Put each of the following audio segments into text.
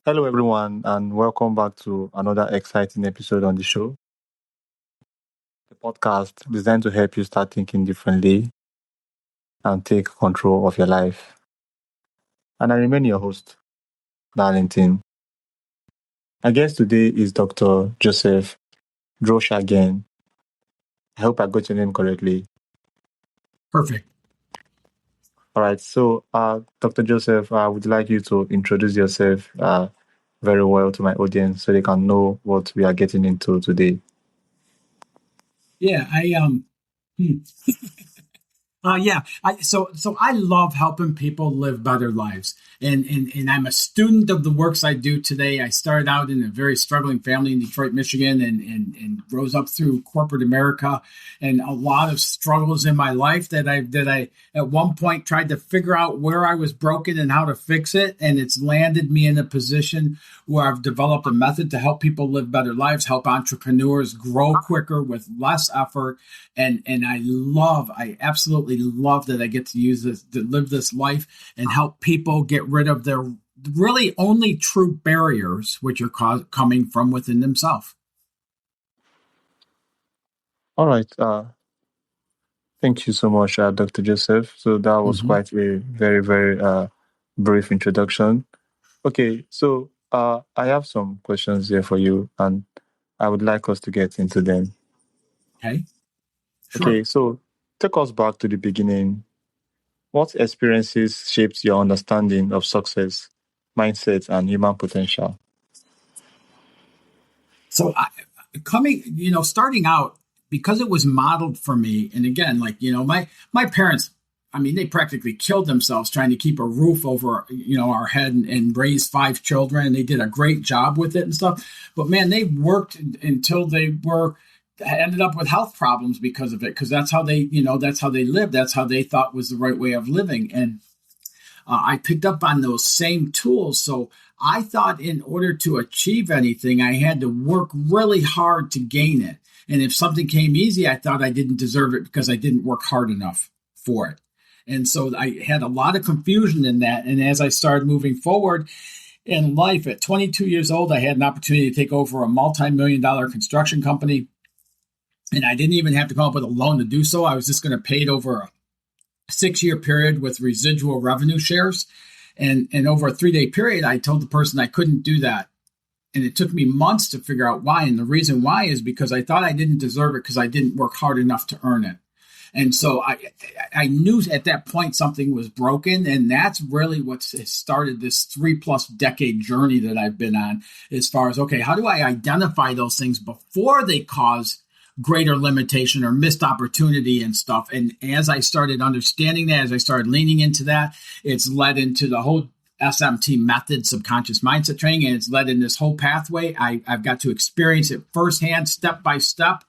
Hello, everyone, and welcome back to another exciting episode on the show, the podcast designed to help you start thinking differently and take control of your life. And I remain your host, Darlington. Our guest today is Dr. Joseph Drolshagen. I hope I got your name correctly. Perfect. All right, so Dr. Joseph, I would like you to introduce yourself very well to my audience so they can know what we are getting into today. Yeah, hmm. So I love helping people live better lives, and I'm a student of the works I do today. I started out in a very struggling family in Detroit, Michigan, and rose up through corporate America, and a lot of struggles in my life that I at one point tried to figure out where I was broken and how to fix it, and it's landed me in a position where I've developed a method to help people live better lives, help entrepreneurs grow quicker with less effort, and I absolutely love that I get to use this to live this life and help people get rid of their really only true barriers, which are coming from within themselves. All right, thank you so much, Dr. Joseph. So that was Mm-hmm. quite a very, very brief introduction. Okay, so I have some questions here for you, and I would like us to get into them. Okay, sure. Okay, so take us back to the beginning. What experiences shaped your understanding of success, mindset, and human potential? So starting out, because it was modeled for me, and again, my parents, I mean, they practically killed themselves trying to keep a roof over our head and raise five children. They did a great job with it and stuff, but man, they worked until they ended up with health problems because of it, because that's how they lived, that's how they thought was the right way of living. And I picked up on those same tools. So I thought in order to achieve anything, I had to work really hard to gain it. And if something came easy, I thought I didn't deserve it because I didn't work hard enough for it. And so I had a lot of confusion in that. And as I started moving forward in life, at 22 years old, I had an opportunity to take over a multi-million-dollar construction company. And I didn't even have to come up with a loan to do so. I was just going to pay it over a 6-year period with residual revenue shares. And over a 3-day period, I told the person I couldn't do that. And it took me months to figure out why. And the reason why is because I thought I didn't deserve it because I didn't work hard enough to earn it. And so I knew at that point something was broken. And that's really what has started this 3+ decade journey that I've been on, as far as, okay, how do I identify those things before they cause greater limitation or missed opportunity and stuff. And as I started understanding that, as I started leaning into that, it's led into the whole SMT method, subconscious mindset training, and it's led in this whole pathway. I've got to experience it firsthand, step by step.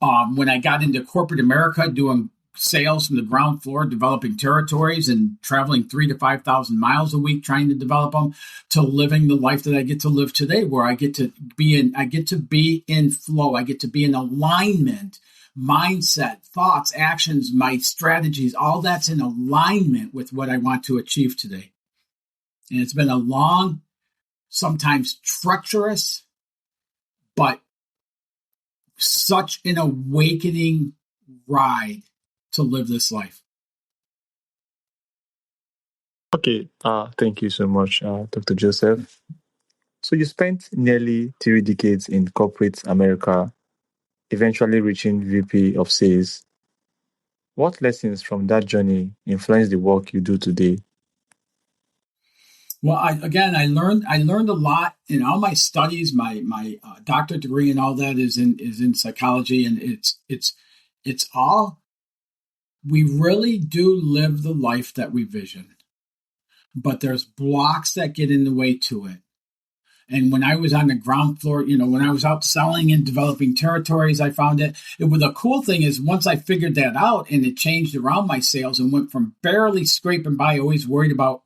When I got into corporate America, doing sales from the ground floor, developing territories and traveling 3,000 to 5,000 miles a week, trying to develop them, to living the life that I get to live today, where I get to be in flow. I get to be in alignment, mindset, thoughts, actions, my strategies, all that's in alignment with what I want to achieve today. And it's been a long, sometimes treacherous, but such an awakening ride to live this life. Okay, thank you so much, Dr. Joseph. So you spent nearly 3 decades in corporate America, eventually reaching VP of sales. What lessons from that journey influence the work you do today? Well, I learned a lot in all my studies. My doctorate degree and all that is in psychology, and it's all, we really do live the life that we vision, but there's blocks that get in the way to it. And when I was on the ground floor, when I was out selling and developing territories, I found it was, the cool thing is, once I figured that out and it changed around my sales and went from barely scraping by, always worried about,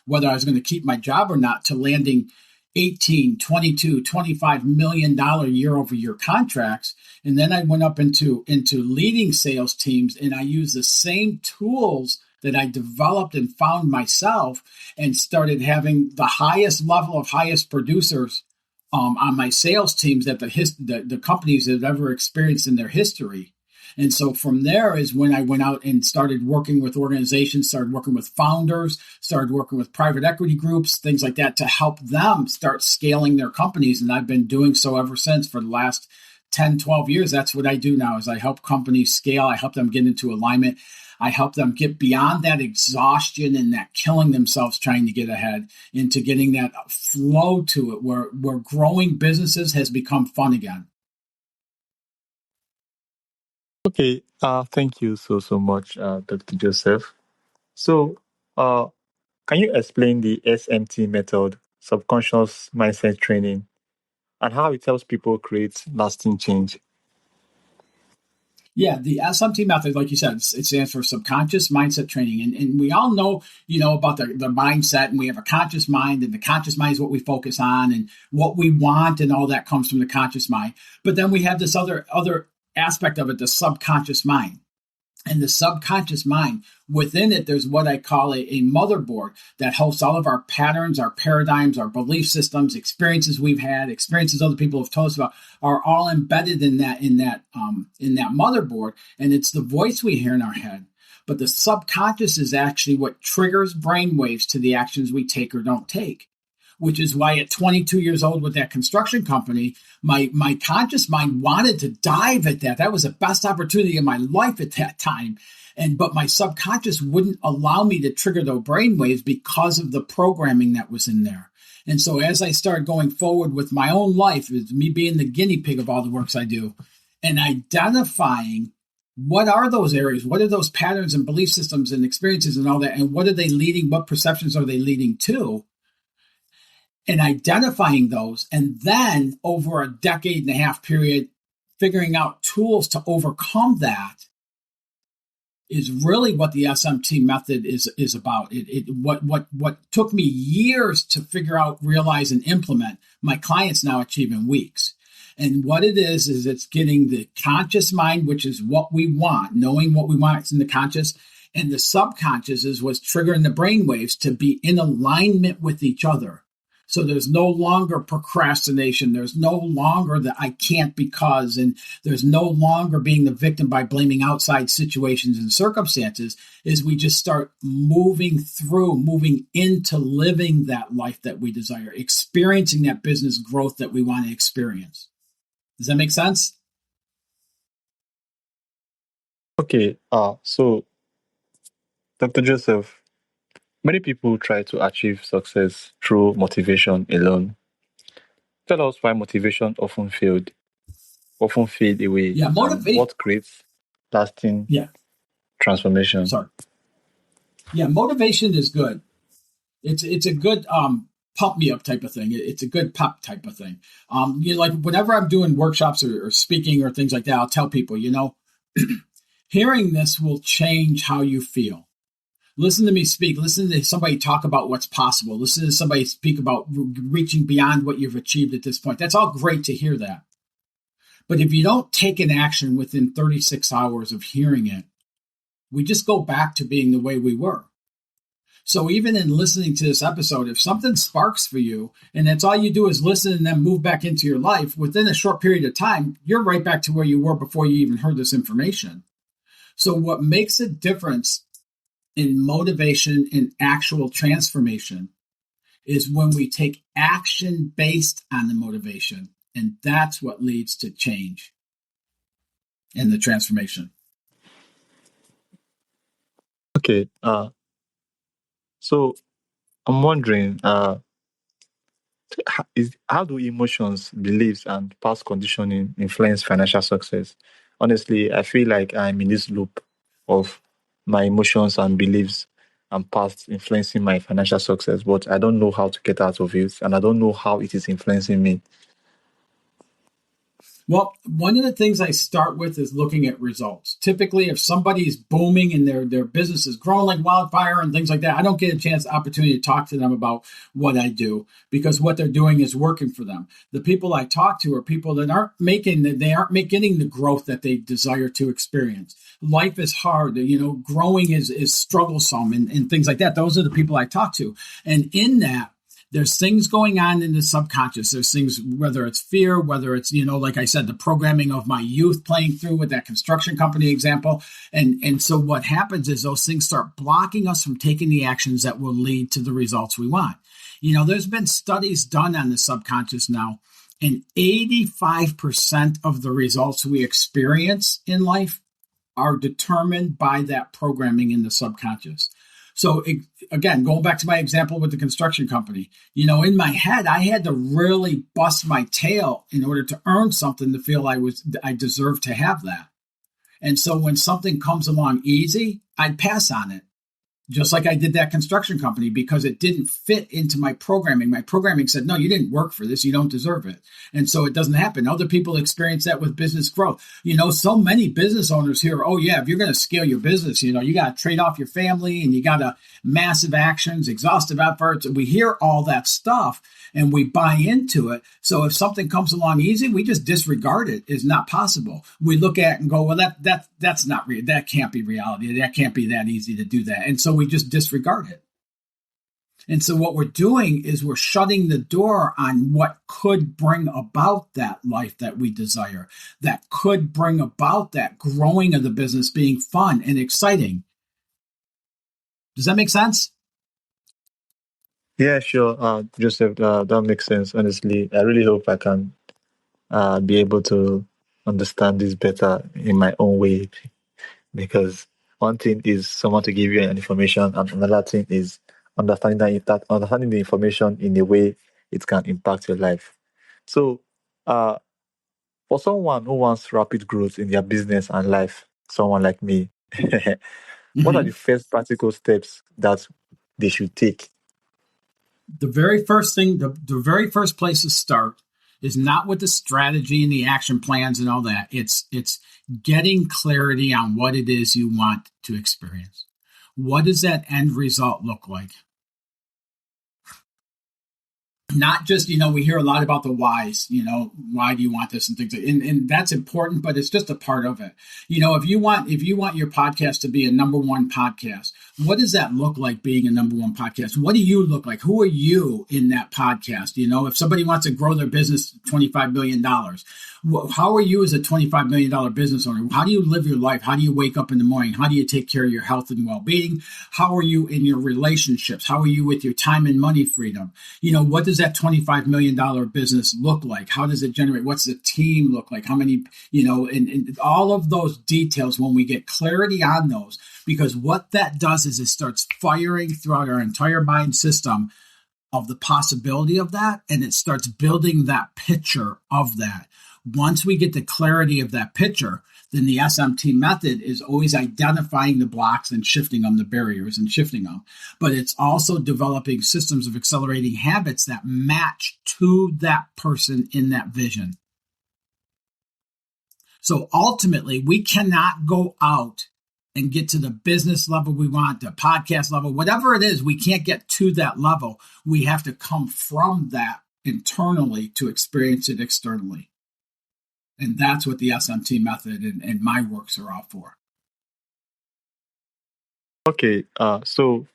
whether I was going to keep my job or not, to landing 18, 22, $25 million year over year contracts. And then I went up into leading sales teams, and I used the same tools that I developed and found myself and started having the highest level of highest producers on my sales teams that the companies have ever experienced in their history. And so from there is when I went out and started working with organizations, started working with founders, started working with private equity groups, things like that to help them start scaling their companies. And I've been doing so ever since for the last 10, 12 years. That's what I do now is I help companies scale. I help them get into alignment. I help them get beyond that exhaustion and that killing themselves trying to get ahead into getting that flow to it where growing businesses has become fun again. Okay, thank you so much, Dr. Joseph. So, can you explain the SMT method, subconscious mindset training, and how it helps people create lasting change? Yeah, the SMT method, like you said, it stands for subconscious mindset training. And we all know, about the mindset, and we have a conscious mind, and the conscious mind is what we focus on and what we want, and all that comes from the conscious mind. But then we have this other aspect of it, the subconscious mind. And the subconscious mind, within it, there's what I call a motherboard that hosts all of our patterns, our paradigms, our belief systems, experiences we've had, experiences other people have told us about, are all embedded in that motherboard. And it's the voice we hear in our head. But the subconscious is actually what triggers brain waves to the actions we take or don't take. Which is why at 22 years old with that construction company, my conscious mind wanted to dive at that. That was the best opportunity in my life at that time. But my subconscious wouldn't allow me to trigger those brain waves because of the programming that was in there. And so as I started going forward with my own life, it's me being the guinea pig of all the works I do, and identifying what are those areas, what are those patterns and belief systems and experiences and all that, and what perceptions are they leading to? And identifying those, and then over a decade and a half period, figuring out tools to overcome that is really what the SMT method is about. What took me years to figure out, realize, and implement, my clients now achieve in weeks. And what it is it's getting the conscious mind, which is what we want, knowing what we want is in the conscious, and the subconscious is what's triggering the brain waves to be in alignment with each other. So there's no longer procrastination. There's no longer the I can't because, and there's no longer being the victim by blaming outside situations and circumstances. Is we just start moving into living that life that we desire, experiencing that business growth that we want to experience. Does that make sense? Okay, so Dr. Joseph, many people try to achieve success through motivation alone. Tell us why motivation often fade away. Yeah, motivation. What creates lasting transformation? Sorry. Yeah, motivation is good. It's a good pump me up type of thing. It's a good pep type of thing. Like whenever I'm doing workshops or speaking or things like that, I'll tell people, hearing this will change how you feel. Listen to me speak. Listen to somebody talk about what's possible. Listen to somebody speak about reaching beyond what you've achieved at this point. That's all great to hear that. But if you don't take an action within 36 hours of hearing it, we just go back to being the way we were. So even in listening to this episode, if something sparks for you and that's all you do is listen and then move back into your life, within a short period of time, you're right back to where you were before you even heard this information. So what makes a difference in motivation and actual transformation is when we take action based on the motivation. And that's what leads to change and the transformation. Okay. So I'm wondering, how do emotions, beliefs, and past conditioning influence financial success? Honestly, I feel like I'm in this loop of my emotions and beliefs and past influencing my financial success, but I don't know how to get out of it, and I don't know how it is influencing me. Well, one of the things I start with is looking at results. Typically, if somebody's booming and their business is growing like wildfire and things like that, I don't get opportunity to talk to them about what I do because what they're doing is working for them. The people I talk to are people that aren't getting the growth that they desire to experience. Life is hard, growing is strugglesome and things like that. Those are the people I talk to. And in that, there's things going on in the subconscious. There's things, whether it's fear, whether it's, like I said, the programming of my youth playing through with that construction company example. And so what happens is those things start blocking us from taking the actions that will lead to the results we want. There's been studies done on the subconscious now, and 85% of the results we experience in life are determined by that programming in the subconscious. So again, going back to my example with the construction company, in my head, I had to really bust my tail in order to earn something to feel I deserve to have that. And so when something comes along easy, I'd pass on it. Just like I did that construction company because it didn't fit into my programming. My programming said, no, you didn't work for this. You don't deserve it. And so it doesn't happen. Other people experience that with business growth. So many business owners here, oh yeah, if you're going to scale your business, you got to trade off your family and you got to massive actions, exhaustive efforts. We hear all that stuff and we buy into it. So if something comes along easy, we just disregard it. It's not possible. We look at it and go, well, that's not real. That can't be reality. That can't be that easy to do that. And so we just disregard it. And so what we're doing is we're shutting the door on what could bring about that life that we desire, that could bring about that growing of the business being fun and exciting. Does that make sense? Yeah, sure. Joseph, that makes sense. Honestly, I really hope I can be able to understand this better in my own way, because one thing is someone to give you an information, and another thing is understanding the information in a way it can impact your life. So, for someone who wants rapid growth in their business and life, someone like me, what are the first practical steps that they should take? The very first thing, the very first place to start is not with the strategy and the action plans and all that. It's getting clarity on what it is you want to experience. What does that end result look like? Not just, we hear a lot about the whys, why do you want this and things like, and that's important, but it's just a part of it. If you want your podcast to be a number one podcast, what does that look like being a number one podcast? What do you look like? Who are you in that podcast? If somebody wants to grow their business $25 million, how are you as a $25 million business owner? How do you live your life? How do you wake up in the morning? How do you take care of your health and well-being? How are you in your relationships? How are you with your time and money freedom? What does that $25 million business look like? How does it generate? What's the team look like? How many, and all of those details, when we get clarity on those, because what that does is it starts firing throughout our entire mind system of the possibility of that, and it starts building that picture of that. Once we get the clarity of that picture, then the SMT method is always identifying the blocks and shifting them, the barriers and shifting them. But it's also developing systems of accelerating habits that match to that person in that vision. So ultimately, we cannot go out and get to the business level we want, the podcast level, whatever it is, we can't get to that level. We have to come from that internally to experience it externally. And that's what the SMT method and my works are all for. Okay, so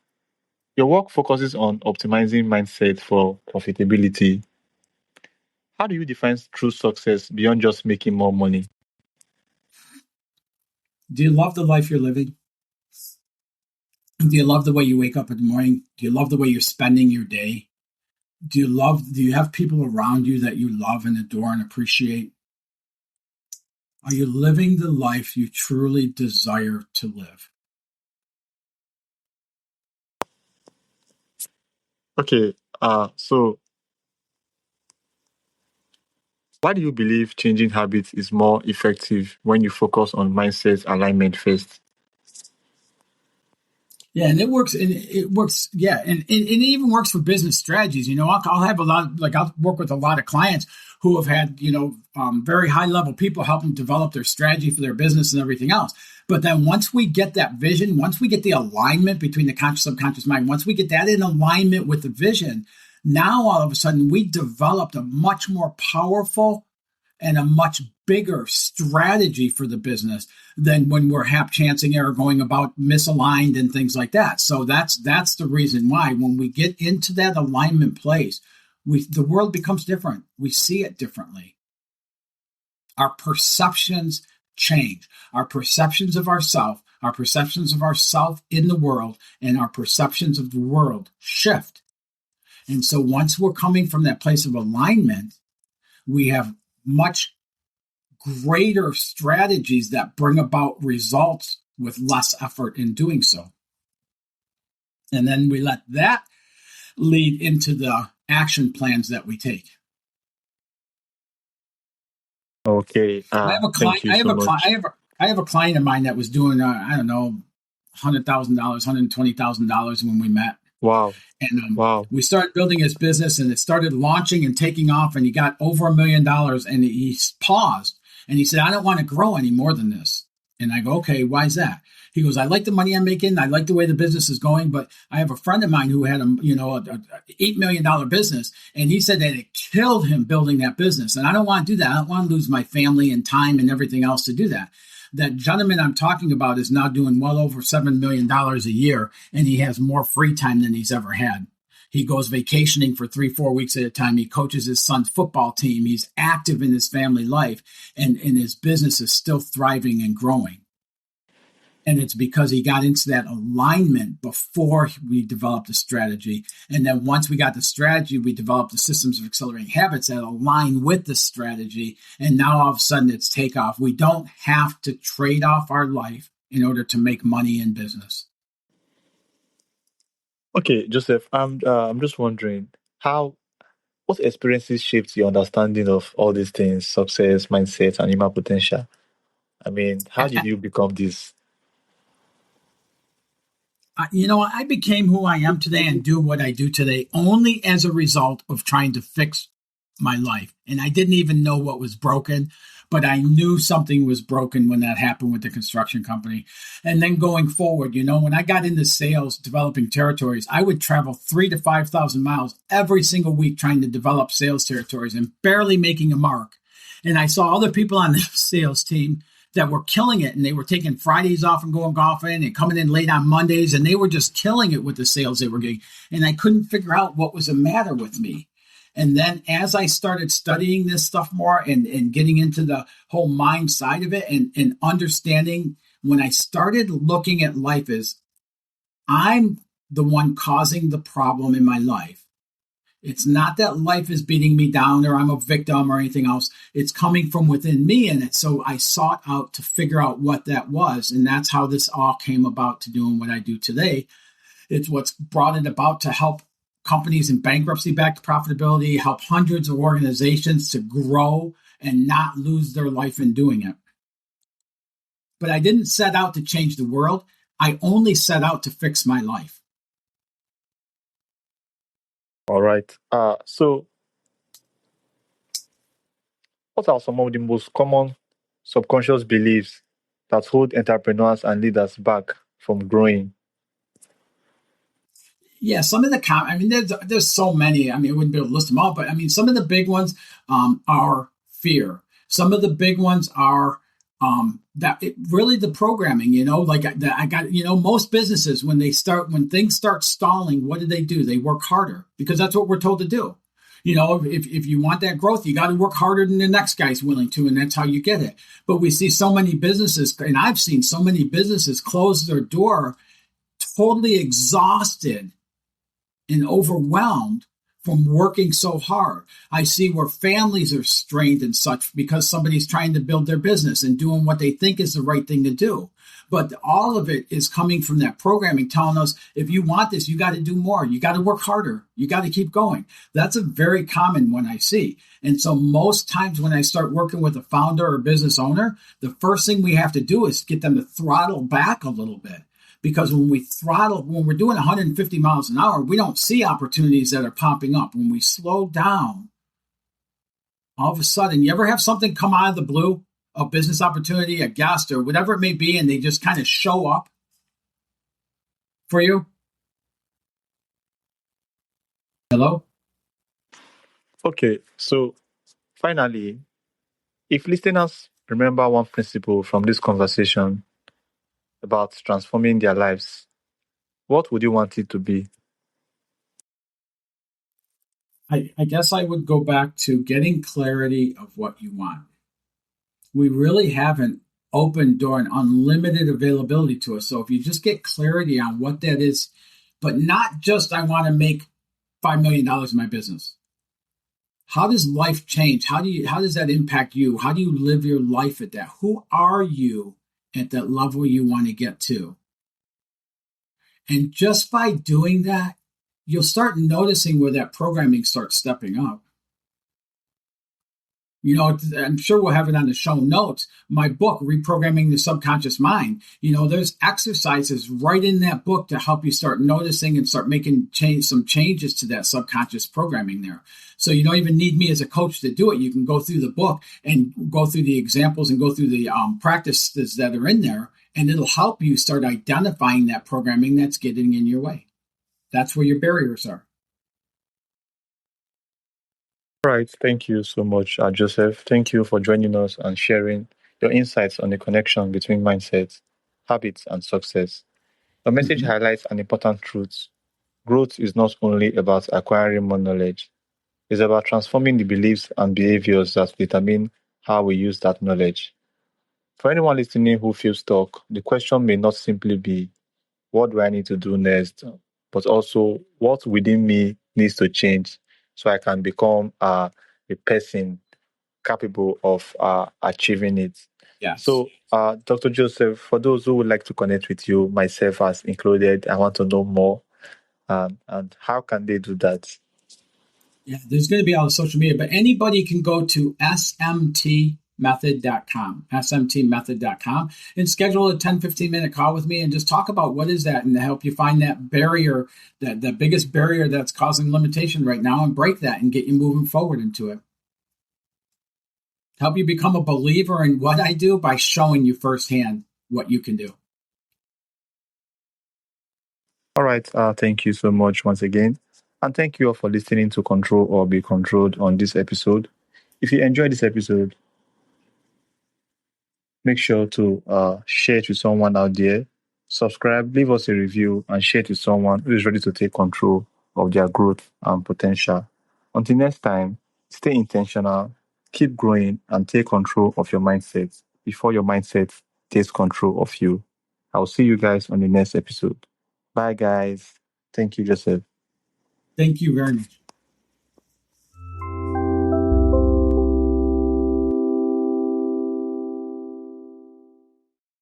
your work focuses on optimizing mindset for profitability. How do you define true success beyond just making more money? Do you love the life you're living? Do you love the way you wake up in the morning? Do you love the way you're spending your day? Do you have people around you that you love and adore and appreciate? Are you living the life you truly desire to live? Okay, so why do you believe changing habits is more effective when you focus on mindset alignment first? Yeah, and it works. Yeah, and it even works for business strategies. I'll have I'll work with a lot of clients who have had, very high level people help them develop their strategy for their business and everything else. But then once we get that vision, once we get the alignment between the conscious, subconscious mind, once we get that in alignment with the vision, now all of a sudden we developed a much more powerful and a much bigger strategy for the business than when we're hap chancing or going about misaligned and things like that. So that's the reason why when we get into that alignment place, the world becomes different. We see it differently. Our perceptions change. Our perceptions of ourself, our perceptions of ourself in the world, and our perceptions of the world shift. And so once we're coming from that place of alignment, we have much greater strategies that bring about results with less effort in doing so. And then we let that lead into the action plans that we take. Okay. I have a Thank client. you so much. I have a client of mine that was doing $100,000, $120,000 when we met. Wow. And Wow. we started building his business, and it started launching and taking off, and he got over $1 million, and he paused, and he said, I don't want to grow any more than this. And I go, okay, why is that? He goes, I like the money I'm making. I like the way the business is going, but I have a friend of mine who had a $8 million business, and he said that it killed him building that business. And I don't want to do that. I don't want to lose my family and time and everything else to do that. That gentleman I'm talking about is now doing well over $7 million a year, and he has more free time than he's ever had. He goes vacationing for 3-4 weeks at a time. He coaches his son's football team. He's active in his family life, and his business is still thriving and growing. And it's because he got into that alignment before we developed a strategy. And then once we got the strategy, we developed the systems of accelerating habits that align with the strategy. And now all of a sudden it's takeoff. We don't have to trade off our life in order to make money in business. Okay, Joseph, I'm just wondering what experiences shaped your understanding of all these things, success, mindset, and human potential? I mean, how did you become this? I became who I am today and do what I do today only as a result of trying to fix my life. And I didn't even know what was broken, but I knew something was broken when that happened with the construction company. And then going forward, when I got into sales, developing territories, I would travel 3,000 to 5,000 miles every single week trying to develop sales territories and barely making a mark. And I saw other people on the sales team that were killing it, and they were taking Fridays off and going golfing and coming in late on Mondays, and they were just killing it with the sales they were getting. And I couldn't figure out what was the matter with me. And then as I started studying this stuff more and getting into the whole mind side of it and understanding, when I started looking at life as I'm the one causing the problem in my life. It's not that life is beating me down or I'm a victim or anything else. It's coming from within me. And so I sought out to figure out what that was. And that's how this all came about to doing what I do today. It's what's brought it about to help companies in bankruptcy back to profitability, help hundreds of organizations to grow and not lose their life in doing it. But I didn't set out to change the world. I only set out to fix my life. All right. So what are some of the most common subconscious beliefs that hold entrepreneurs and leaders back from growing? Yeah, some of the there's so many. I wouldn't be able to list them all, but some of the big ones are fear. Some of the big ones are really the programming. I got most businesses when things start stalling, what do? They work harder because that's what we're told to do. If you want that growth, you got to work harder than the next guy's willing to, and that's how you get it. But we see so many businesses, and I've seen so many businesses close their door, totally exhausted and overwhelmed from working so hard. I see where families are strained and such because somebody's trying to build their business and doing what they think is the right thing to do. But all of it is coming from that programming telling us, if you want this, you got to do more. You got to work harder. You got to keep going. That's a very common one I see. And so most times when I start working with a founder or business owner, the first thing we have to do is get them to throttle back a little bit. Because when we're doing 150 miles an hour, we don't see opportunities that are popping up. When we slow down All of a sudden, you ever have something come out of the blue, a business opportunity, a guest, or whatever it may be, and they just kind of show up for you? Hello? Okay, so finally, if listeners remember one principle from this conversation about transforming their lives, what would you want it to be? I guess I would go back to getting clarity of what you want. We really haven't open door and unlimited availability to us. So if you just get clarity on what that is, but not just I want to make $5 million in my business. How does life change? How does that impact you? How do you live your life at that? Who are you at that level you want to get to? And just by doing that, you'll start noticing where that programming starts stepping up. I'm sure we'll have it on the show notes. My book, Reprogramming the Subconscious Mind, there's exercises right in that book to help you start noticing and start making some changes to that subconscious programming there. So you don't even need me as a coach to do it. You can go through the book and go through the examples and go through the practices that are in there, and it'll help you start identifying that programming that's getting in your way. That's where your barriers are. All right, thank you so much, Joseph. Thank you for joining us and sharing your insights on the connection between mindsets, habits, and success. The message highlights an important truth. Growth is not only about acquiring more knowledge, it's about transforming the beliefs and behaviors that determine how we use that knowledge. For anyone listening who feels stuck, the question may not simply be, what do I need to do next? But also, what within me needs to change so I can become a person capable of achieving it. Yes. So, Dr. Joseph, for those who would like to connect with you, myself as included, I want to know more. And how can they do that? Yeah, there's going to be all the social media, but anybody can go to smtmethod.com, and schedule a 10, 15-minute call with me and just talk about what is that and to help you find that barrier, that the biggest barrier that's causing limitation right now, and break that and get you moving forward into it. Help you become a believer in what I do by showing you firsthand what you can do. All right. Thank you so much once again. And thank you all for listening to Control or Be Controlled on this episode. If you enjoyed this episode, make sure to share it with someone out there. Subscribe, leave us a review, and share it with someone who is ready to take control of their growth and potential. Until next time, stay intentional, keep growing, and take control of your mindset before your mindset takes control of you. I'll see you guys on the next episode. Bye, guys. Thank you, Joseph. Thank you very much.